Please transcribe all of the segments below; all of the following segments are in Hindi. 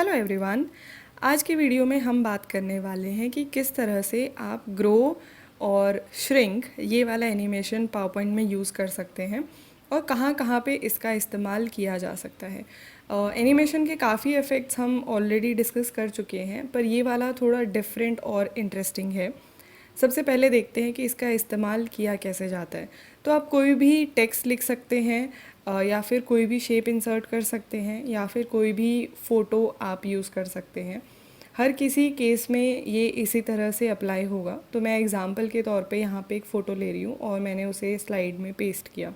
Hello everyone. आज की वीडियो में हम बात करने वाले हैं कि किस तरह से आप ग्रो और श्रिंक ये वाला एनिमेशन पावर पॉइंट में यूज़ कर सकते हैं और कहाँ कहाँ पे इसका इस्तेमाल किया जा सकता है। एनिमेशन के काफ़ी इफ़ेक्ट्स हम ऑलरेडी डिस्कस कर चुके हैं, पर ये वाला थोड़ा डिफरेंट और इंटरेस्टिंग है। सबसे पहले देखते हैं कि इसका इस्तेमाल किया कैसे जाता है। तो आप कोई भी टेक्स्ट लिख सकते हैं, या फिर कोई भी शेप इंसर्ट कर सकते हैं, या फिर कोई भी फ़ोटो आप यूज़ कर सकते हैं। हर किसी केस में ये इसी तरह से अप्लाई होगा। तो मैं एग्ज़ाम्पल के तौर पे यहाँ पे एक फ़ोटो ले रही हूँ और मैंने उसे स्लाइड में पेस्ट किया।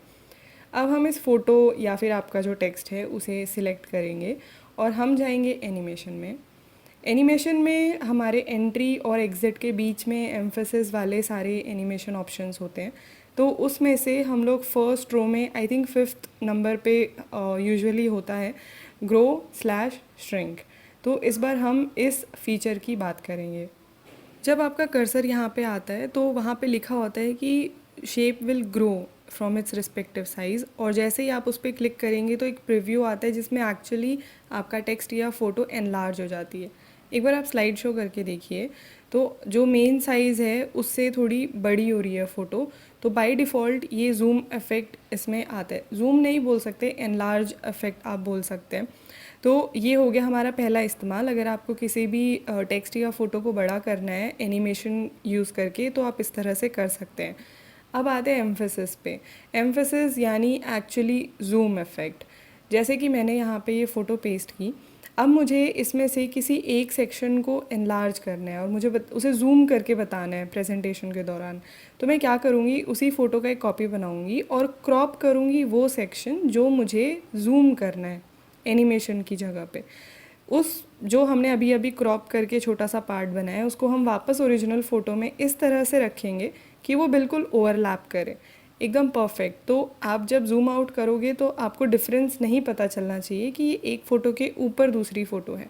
अब हम इस फ़ोटो या फिर आपका जो टेक्स्ट है उसे सिलेक्ट करेंगे और हम जाएंगे एनिमेशन में। एनिमेशन में हमारे एंट्री और एग्ज़िट के बीच में एम्फेसिस वाले सारे एनिमेशन ऑप्शंस होते हैं। तो उसमें से हम लोग फर्स्ट रो में आई थिंक 5th नंबर पे यूजुअली होता है ग्रो/श्रिंक। तो इस बार हम इस फीचर की बात करेंगे। जब आपका कर्सर यहाँ पे आता है तो वहाँ पे लिखा होता है कि shape will grow from its respective size, और जैसे ही आप उस पर क्लिक करेंगे तो एक प्रीव्यू आता है जिसमें एक्चुअली आपका टेक्स्ट या फ़ोटो एनलार्ज हो जाती है। एक बार आप स्लाइड शो करके देखिए तो जो मेन साइज़ है उससे थोड़ी बड़ी हो रही है फ़ोटो। तो बाय डिफ़ॉल्ट ये जूम इफ़ेक्ट इसमें आता है। जूम नहीं बोल सकते, एनलार्ज इफ़ेक्ट आप बोल सकते हैं। तो ये हो गया हमारा पहला इस्तेमाल। अगर आपको किसी भी टेक्स्ट या फ़ोटो को बड़ा करना है एनिमेशन यूज़ करके तो आप इस तरह से कर सकते हैं। अब आते हैं एम्फेसिस पे। एम्फेसिस यानी एक्चुअली जूम इफ़ेक्ट। जैसे कि मैंने यहाँ पे ये फ़ोटो पेस्ट की, अब मुझे इसमें से किसी एक सेक्शन को एनलार्ज करना है और मुझे उसे जूम करके बताना है प्रेजेंटेशन के दौरान। तो मैं क्या करूँगी, उसी फ़ोटो का एक कॉपी बनाऊँगी और क्रॉप करूँगी वो सेक्शन जो मुझे जूम करना है एनिमेशन की जगह पे। उस जो हमने अभी अभी क्रॉप करके छोटा सा पार्ट बनाया है उसको हम वापस ओरिजिनल फ़ोटो में इस तरह से रखेंगे कि वो बिल्कुल ओवरलैप करे, एकदम परफेक्ट। तो आप जब जूम आउट करोगे तो आपको डिफरेंस नहीं पता चलना चाहिए कि ये एक फ़ोटो के ऊपर दूसरी फ़ोटो है।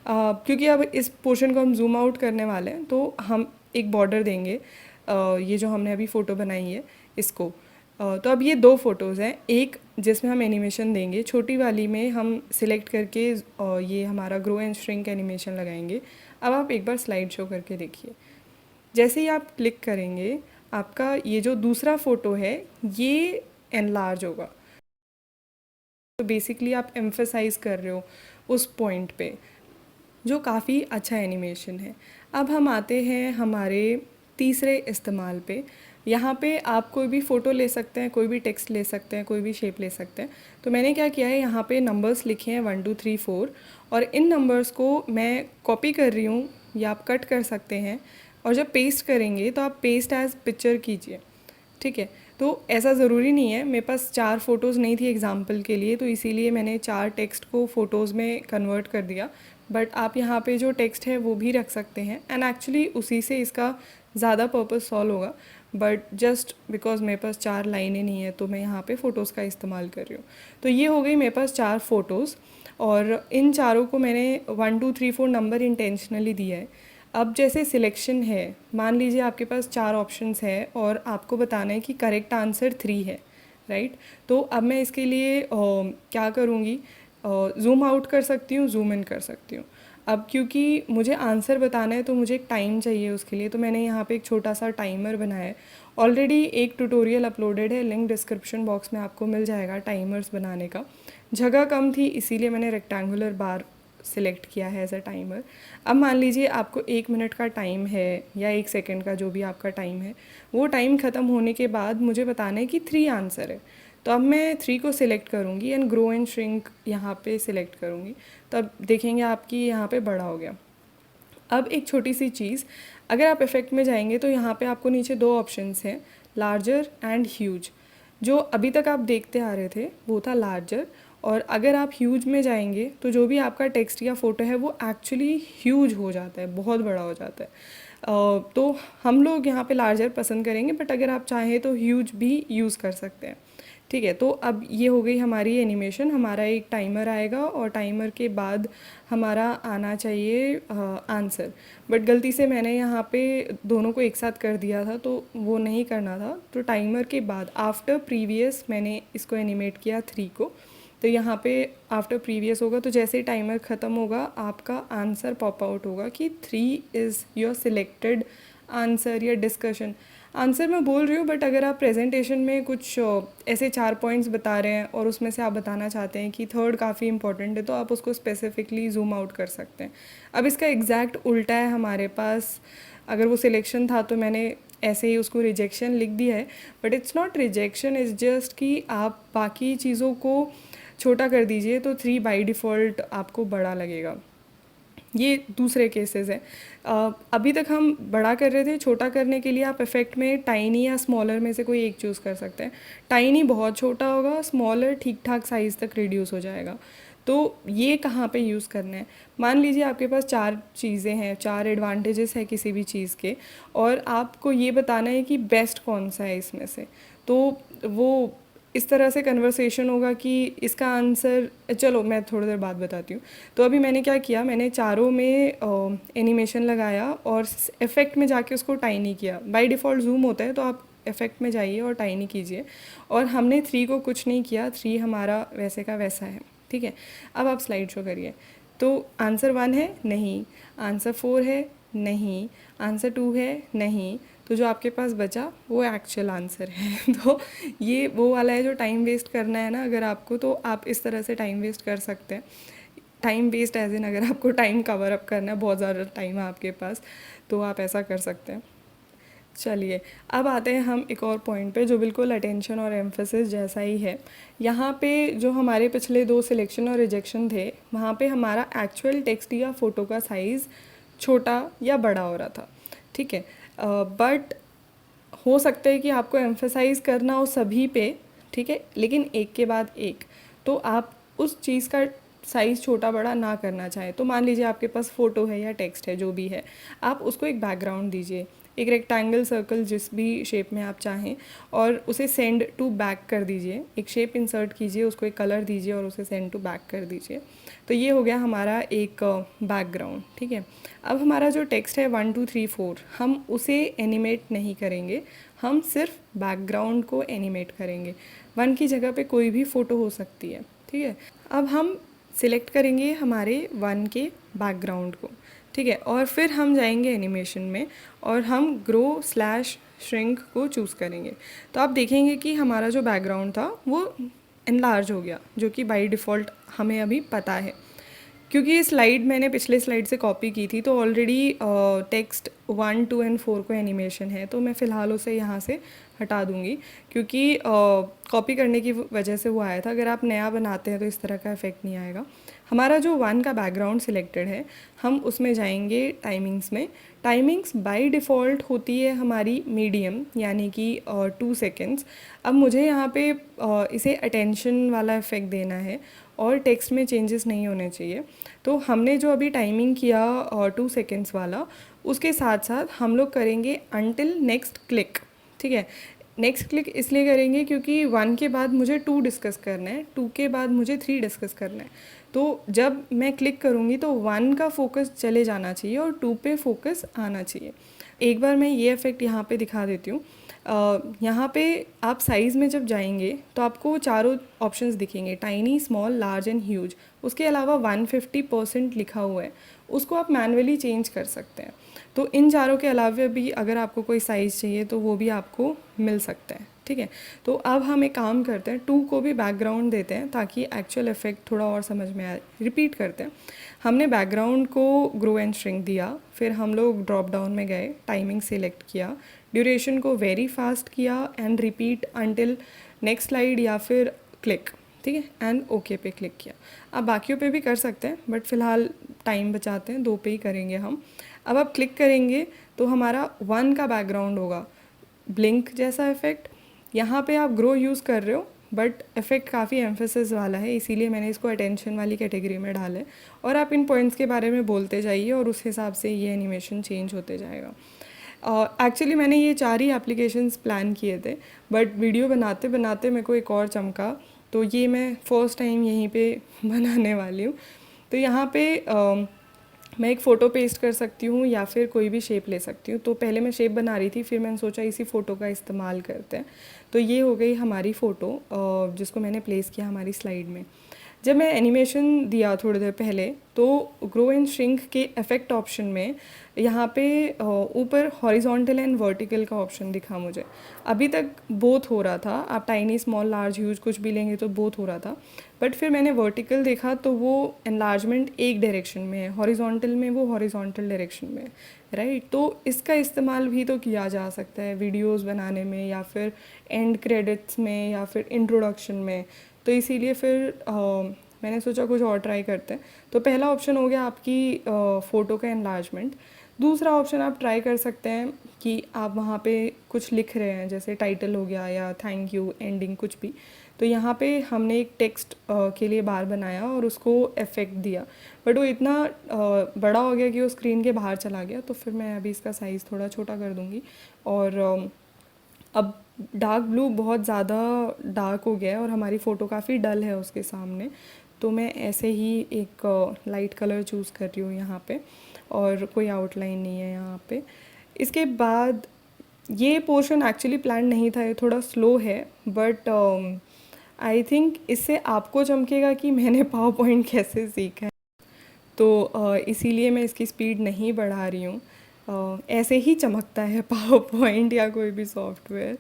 क्योंकि अब इस पोर्शन को हम जूम आउट करने वाले हैं तो हम एक बॉर्डर देंगे ये जो हमने अभी फ़ोटो बनाई है इसको। तो अब ये दो फ़ोटोज़ हैं, एक जिसमें हम एनिमेशन देंगे, छोटी वाली में हम सिलेक्ट करके ये हमारा ग्रो एंड श्रिंक एनिमेशन लगाएंगे। अब आप एक बार स्लाइड शो करके देखिए। जैसे ही आप क्लिक करेंगे आपका ये जो दूसरा फ़ोटो है ये एनलार्ज होगा। तो बेसिकली आप एम्फेसाइज़ कर रहे हो उस पॉइंट पे, जो काफ़ी अच्छा एनिमेशन है। अब हम आते हैं हमारे तीसरे इस्तेमाल पे। यहाँ पे आप कोई भी फ़ोटो ले सकते हैं, कोई भी टेक्स्ट ले सकते हैं, कोई भी शेप ले सकते हैं। तो मैंने क्या किया है, यहाँ पे नंबर्स लिखे हैं 1 2 3 4, और इन नंबर्स को मैं कॉपी कर रही हूँ या आप कट कर सकते हैं। और जब पेस्ट करेंगे तो आप पेस्ट एज पिक्चर कीजिए, ठीक है। तो ऐसा ज़रूरी नहीं है, मेरे पास 4 फ़ोटोज़ नहीं थी एग्ज़ाम्पल के लिए, तो इसीलिए मैंने 4 टेक्स्ट को फ़ोटोज़ में कन्वर्ट कर दिया। बट आप यहाँ पे जो टेक्स्ट है वो भी रख सकते हैं एंड एक्चुअली उसी से इसका ज़्यादा पर्पस सॉल्व होगा। बट जस्ट बिकॉज मेरे पास 4 लाइनें नहीं है तो मैं यहाँ पे फ़ोटोज़ का इस्तेमाल कर रही हूँ। तो ये हो गई मेरे पास 4 फ़ोटोज़, और इन चारों को मैंने 1 2 3 4 नंबर इंटेंशनली दिया है। अब जैसे सिलेक्शन है, मान लीजिए आपके पास 4 ऑप्शंस है और आपको बताना है कि करेक्ट आंसर 3 है, राइट। तो अब मैं इसके लिए क्या करूँगी, ज़ूम आउट कर सकती हूँ, ज़ूम इन कर सकती हूँ। अब क्योंकि मुझे आंसर बताना है तो मुझे एक टाइम चाहिए उसके लिए, तो मैंने यहाँ पे एक छोटा सा टाइमर बनाया है। ऑलरेडी एक ट्यूटोरियल अपलोडेड है, लिंक डिस्क्रिप्शन बॉक्स में आपको मिल जाएगा टाइमर्स बनाने का। जगह कम थी इसीलिए मैंने रेक्टेंगुलर बार सिलेक्ट किया है एज अ टाइमर। अब मान लीजिए आपको 1 मिनट का टाइम है या 1 सेकंड का, जो भी आपका टाइम है, वो टाइम ख़त्म होने के बाद मुझे बताना है कि 3 आंसर है। तो अब मैं 3 को सिलेक्ट करूँगी एंड ग्रो एंड श्रिंक यहाँ पे सिलेक्ट करूँगी। तो अब देखेंगे आपकी यहाँ पे बड़ा हो गया। अब एक छोटी सी चीज़, अगर आप इफ़ेक्ट में जाएंगे तो यहाँ पे आपको नीचे 2 ऑप्शंस हैं, लार्जर एंड ह्यूज। जो अभी तक आप देखते आ रहे थे वो था लार्जर, और अगर आप ह्यूज में जाएंगे तो जो भी आपका टेक्स्ट या फ़ोटो है वो एक्चुअली ह्यूज हो जाता है, बहुत बड़ा हो जाता है। तो हम लोग यहाँ पे लार्जर पसंद करेंगे, बट अगर आप चाहें तो ह्यूज भी यूज़ कर सकते हैं, ठीक है। तो अब ये हो गई हमारी एनिमेशन। हमारा एक टाइमर आएगा और टाइमर के बाद हमारा आना चाहिए आंसर। बट गलती से मैंने यहाँ पे दोनों को एक साथ कर दिया था तो वो नहीं करना था। तो टाइमर के बाद आफ्टर प्रीवियस मैंने इसको एनिमेट किया 3 को। तो यहाँ पे आफ्टर प्रीवियस होगा, तो जैसे ही टाइमर ख़त्म होगा आपका आंसर पॉप आउट होगा कि 3 इज़ योर सिलेक्टेड आंसर या डिस्कशन। आंसर मैं बोल रही हूँ, बट अगर आप प्रेजेंटेशन में कुछ ऐसे 4 पॉइंट्स बता रहे हैं और उसमें से आप बताना चाहते हैं कि थर्ड काफ़ी इंपॉर्टेंट है, तो आप उसको स्पेसिफिकली जूम आउट कर सकते हैं। अब इसका एग्जैक्ट उल्टा है हमारे पास। अगर वो सिलेक्शन था तो मैंने ऐसे ही उसको रिजेक्शन लिख दिया है, but it's not rejection, it's just कि आप बाकी चीज़ों को छोटा कर दीजिए तो 3 बाई डिफ़ॉल्ट आपको बड़ा लगेगा। ये दूसरे केसेस है। अभी तक हम बड़ा कर रहे थे, छोटा करने के लिए आप इफ़ेक्ट में टाइनी या स्मॉलर में से कोई एक चूज़ कर सकते हैं। टाइनी बहुत छोटा होगा, स्मॉलर ठीक ठाक साइज़ तक रिड्यूस हो जाएगा। तो ये कहाँ पे यूज़ करना है? मान लीजिए आपके पास 4 चीज़ें हैं, 4 एडवांटेजेस है किसी भी चीज़ के, और आपको ये बताना है कि बेस्ट कौन सा है इसमें से। तो वो इस तरह से कन्वर्सेशन होगा कि इसका आंसर, चलो मैं थोड़ी देर बाद बताती हूँ। तो अभी मैंने क्या किया, मैंने चारों में एनिमेशन लगाया और इफ़ेक्ट में जाके उसको टाइनी किया। बाय डिफ़ॉल्ट जूम होता है, तो आप इफ़ेक्ट में जाइए और टाइनी कीजिए। और हमने 3 को कुछ नहीं किया, 3 हमारा वैसे का वैसा है, ठीक है। अब आप स्लाइड शो करिए। तो आंसर 1 है, नहीं। आंसर 4 है, नहीं। आंसर 2 है, नहीं। तो जो आपके पास बचा वो एक्चुअल आंसर है। तो ये वो वाला है जो टाइम वेस्ट करना है ना अगर आपको, तो आप इस तरह से टाइम वेस्ट कर सकते हैं। टाइम वेस्ट एज इन अगर आपको टाइम कवर अप करना है, बहुत ज़्यादा टाइम है आपके पास, तो आप ऐसा कर सकते हैं। चलिए, अब आते हैं हम एक और पॉइंट पे जो बिल्कुल अटेंशन और एम्फेसिस जैसा ही है। यहाँ पे जो हमारे पिछले 2 सिलेक्शन और रिजेक्शन थे, वहाँ पे हमारा एक्चुअल टेक्स्ट या फ़ोटो का साइज़ छोटा या बड़ा हो रहा था, ठीक है। बट हो सकता है कि आपको एम्फेसाइज़ करना हो सभी पे, ठीक है, लेकिन एक के बाद एक, तो आप उस चीज़ का साइज़ छोटा बड़ा ना करना चाहें। तो मान लीजिए आपके पास फ़ोटो है या टेक्स्ट है, जो भी है, आप उसको एक बैकग्राउंड दीजिए, एक रेक्टेंगल, सर्कल, जिस भी शेप में आप चाहें, और उसे सेंड टू बैक कर दीजिए। एक शेप इंसर्ट कीजिए, उसको एक कलर दीजिए और उसे सेंड टू बैक कर दीजिए। तो ये हो गया हमारा एक बैकग्राउंड, ठीक है। अब हमारा जो टेक्स्ट है 1 2 3 4, हम उसे एनिमेट नहीं करेंगे, हम सिर्फ बैकग्राउंड को एनिमेट करेंगे। 1 की जगह पे कोई भी फ़ोटो हो सकती है, ठीक है। अब हम सिलेक्ट करेंगे हमारे 1 के बैकग्राउंड को, ठीक है, और फिर हम जाएंगे एनिमेशन में और हम ग्रो स्लैश श्रिंक को चूज़ करेंगे। तो आप देखेंगे कि हमारा जो बैकग्राउंड था वो एनलार्ज हो गया, जो कि बाय डिफ़ॉल्ट हमें अभी पता है, क्योंकि ये स्लाइड मैंने पिछले स्लाइड से कॉपी की थी। तो ऑलरेडी टेक्स्ट 1 2 एंड 4 को एनिमेशन है, तो मैं फ़िलहाल उसे यहाँ से हटा दूँगी, क्योंकि कॉपी करने की वजह से वो आया था। अगर आप नया बनाते हैं तो इस तरह का इफ़ेक्ट नहीं आएगा। हमारा जो 1 का बैकग्राउंड सिलेक्टेड है, हम उसमें जाएंगे टाइमिंग्स में। टाइमिंग्स बाय डिफ़ॉल्ट होती है हमारी मीडियम, यानी कि 2 सेकेंड्स। अब मुझे यहाँ पे इसे अटेंशन वाला इफ़ेक्ट देना है और टेक्स्ट में चेंजेस नहीं होने चाहिए। तो हमने जो अभी टाइमिंग किया 2 सेकेंड्स वाला, उसके साथ साथ हम लोग करेंगे अनटिल नेक्स्ट क्लिक, ठीक है। नेक्स्ट क्लिक इसलिए करेंगे क्योंकि 1 के बाद मुझे 2 डिस्कस करना है, 2 के बाद मुझे 3 डिस्कस करना है। तो जब मैं क्लिक करूँगी तो 1 का फोकस चले जाना चाहिए और 2 पे फोकस आना चाहिए। एक बार मैं ये इफ़ेक्ट यहाँ पे दिखा देती हूँ। यहाँ पे आप साइज़ में जब जाएंगे तो आपको चारों ऑप्शंस दिखेंगे, tiny, small, large and huge. उसके अलावा 150% लिखा हुआ है, उसको आप मैनुअली चेंज कर सकते हैं। तो इन चारों के अलावा भी अगर आपको कोई साइज़ चाहिए तो वो भी आपको मिल सकता है, ठीक है। तो अब हम एक काम करते हैं, 2 को भी बैकग्राउंड देते हैं ताकि एक्चुअल इफेक्ट थोड़ा और समझ में आए। रिपीट करते हैं। हमने बैकग्राउंड को ग्रो एंड श्रिंक दिया, फिर हम लोग ड्रॉप डाउन में गए, टाइमिंग सेलेक्ट किया, ड्यूरेशन को वेरी फास्ट किया and repeat until next slide या फिर क्लिक, ठीक है, एंड ओके पे क्लिक किया। अब बाकियों पे भी कर सकते हैं, बट फ़िलहाल टाइम बचाते हैं, 2 पे ही करेंगे हम। अब आप क्लिक करेंगे तो हमारा 1 का बैकग्राउंड होगा, ब्लिंक जैसा इफ़ेक्ट। यहाँ पे आप ग्रो यूज़ कर रहे हो, बट इफ़ेक्ट काफ़ी एम्फेसिस वाला है, इसीलिए मैंने इसको अटेंशन वाली कैटेगरी में डाला है। और आप इन पॉइंट्स के बारे में बोलते जाइए और उस हिसाब से ये एनिमेशन चेंज होते जाएगा। एक्चुअली मैंने ये 4 ही एप्लीकेशंस प्लान किए थे, बट वीडियो बनाते बनाते मेरे को एक और चमका, तो ये मैं फ़र्स्ट टाइम यहीं पे बनाने वाली हूँ। तो यहाँ पे मैं एक फ़ोटो पेस्ट कर सकती हूँ या फिर कोई भी शेप ले सकती हूँ। तो पहले मैं शेप बना रही थी, फिर मैंने सोचा इसी फ़ोटो का इस्तेमाल करते हैं। तो ये हो गई हमारी फ़ोटो जिसको मैंने प्लेस किया हमारी स्लाइड में। जब मैं एनिमेशन दिया थोड़ी देर पहले तो ग्रो एंड श्रिंक के इफ़ेक्ट ऑप्शन में यहाँ पे ऊपर हॉरिजॉन्टल एंड वर्टिकल का ऑप्शन दिखा मुझे। अभी तक बोथ हो रहा था, आप टाइनी स्मॉल लार्ज ह्यूज कुछ भी लेंगे तो बोथ हो रहा था, बट फिर मैंने वर्टिकल देखा तो वो एनलार्जमेंट एक डायरेक्शन में है, हॉरिजॉन्टल में वो हॉरिजॉन्टल डायरेक्शन में है, राइट। तो इसका इस्तेमाल भी तो किया जा सकता है वीडियोस बनाने में या फिर एंड क्रेडिट्स में या फिर इंट्रोडक्शन में। तो इसीलिए फिर मैंने सोचा कुछ और ट्राई करते हैं। तो पहला ऑप्शन हो गया आपकी फ़ोटो का एनलार्जमेंट। दूसरा ऑप्शन आप ट्राई कर सकते हैं कि आप वहाँ पे कुछ लिख रहे हैं, जैसे टाइटल हो गया या थैंक यू, एंडिंग, कुछ भी। तो यहाँ पे हमने एक टेक्स्ट के लिए बार बनाया और उसको इफ़ेक्ट दिया, बट वो इतना बड़ा हो गया कि वो स्क्रीन के बाहर चला गया। तो फिर मैं अभी इसका साइज़ थोड़ा छोटा कर दूँगी। और अब डार्क ब्लू बहुत ज़्यादा डार्क हो गया है और हमारी फ़ोटो काफ़ी डल है उसके सामने, तो मैं ऐसे ही एक लाइट कलर चूज़ कर रही हूँ यहाँ पे, और कोई आउटलाइन नहीं है यहाँ पे। इसके बाद ये पोर्शन एक्चुअली प्लान नहीं था, ये थोड़ा स्लो है, बट आई थिंक इससे आपको चमकेगा कि मैंने पावर पॉइंट कैसे सीखा है। तो इसीलिए मैं इसकी स्पीड नहीं बढ़ा रही हूँ। ऐसे ही चमकता है पावर पॉइंट या कोई भी सॉफ्टवेयर।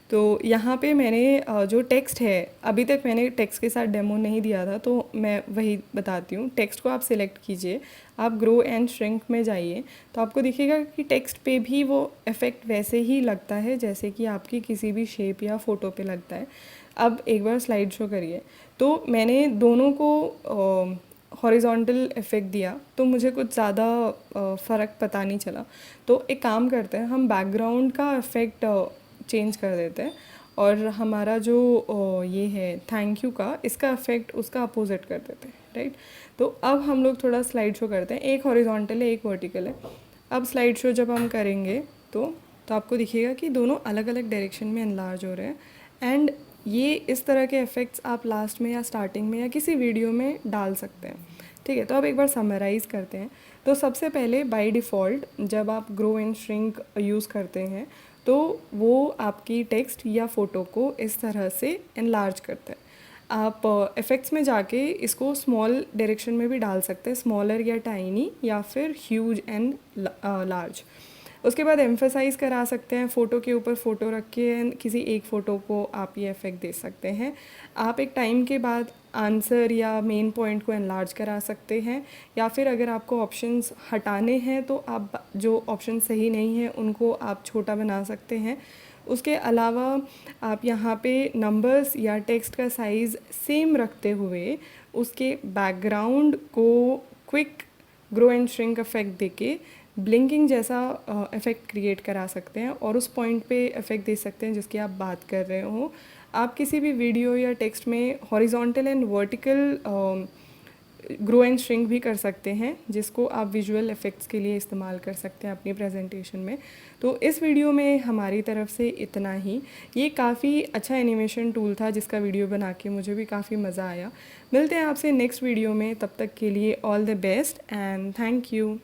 तो यहाँ पे मैंने जो टेक्स्ट है, अभी तक मैंने टेक्स्ट के साथ डेमो नहीं दिया था, तो मैं वही बताती हूँ। टेक्स्ट को आप सिलेक्ट कीजिए, आप ग्रो एंड श्रिंक में जाइए, तो आपको दिखेगा कि टेक्स्ट पे भी वो इफ़ेक्ट वैसे ही लगता है जैसे कि आपकी किसी भी शेप या फ़ोटो पे लगता है। अब एक बार स्लाइड शो करिए। तो मैंने दोनों को हॉरिजॉन्टल इफ़ेक्ट दिया तो मुझे कुछ ज़्यादा फ़र्क पता नहीं चला। तो एक काम करते हैं, हम बैकग्राउंड का इफ़ेक्ट चेंज कर देते हैं और हमारा जो ये है थैंक यू का, इसका इफ़ेक्ट उसका अपोजिट कर देते हैं, राइट। तो अब हम लोग थोड़ा स्लाइड शो करते हैं, एक हॉरिजॉन्टल है एक वर्टिकल है। अब स्लाइड शो जब हम करेंगे तो आपको दिखेगा कि दोनों अलग अलग डायरेक्शन में एनलार्ज हो रहे हैं। एंड ये इस तरह के इफ़ेक्ट्स आप लास्ट में या स्टार्टिंग में या किसी वीडियो में डाल सकते हैं, ठीक है। तो अब एक बार समराइज़ करते हैं। तो सबसे पहले बाय डिफ़ॉल्ट जब आप ग्रो एंड श्रिंक यूज़ करते हैं तो वो आपकी टेक्स्ट या फ़ोटो को इस तरह से एनलार्ज करता है। आप इफ़ेक्ट्स में जाके इसको स्मॉल डायरेक्शन में भी डाल सकते हैं, स्मॉलर या टाइनी या फिर ह्यूज एंड लार्ज। उसके बाद एम्फसाइज़ करा सकते हैं, फ़ोटो के ऊपर फ़ोटो रख के किसी एक फ़ोटो को आप ये इफ़ेक्ट दे सकते हैं। आप एक टाइम के बाद आंसर या मेन पॉइंट को एनलार्ज करा सकते हैं, या फिर अगर आपको ऑप्शंस हटाने हैं तो आप जो ऑप्शन सही नहीं हैं उनको आप छोटा बना सकते हैं। उसके अलावा आप यहाँ पे नंबर्स या टेक्स्ट का साइज़ सेम रखते हुए उसके बैकग्राउंड को quick grow and shrink effect देके ब्लिंकिंग जैसा इफ़ेक्ट क्रिएट करा सकते हैं और उस पॉइंट पे इफ़ेक्ट दे सकते हैं जिसकी आप बात कर रहे हो। आप किसी भी वीडियो या टेक्स्ट में horizontal and vertical grow and shrink भी कर सकते हैं, जिसको आप विजुअल इफ़ेक्ट्स के लिए इस्तेमाल कर सकते हैं अपनी प्रेजेंटेशन में। तो इस वीडियो में हमारी तरफ से इतना ही। ये काफ़ी अच्छा एनिमेशन टूल था जिसका वीडियो बना के मुझे भी काफ़ी मज़ा आया। मिलते हैं आपसे नेक्स्ट वीडियो में, तब तक के लिए all the best and thank you.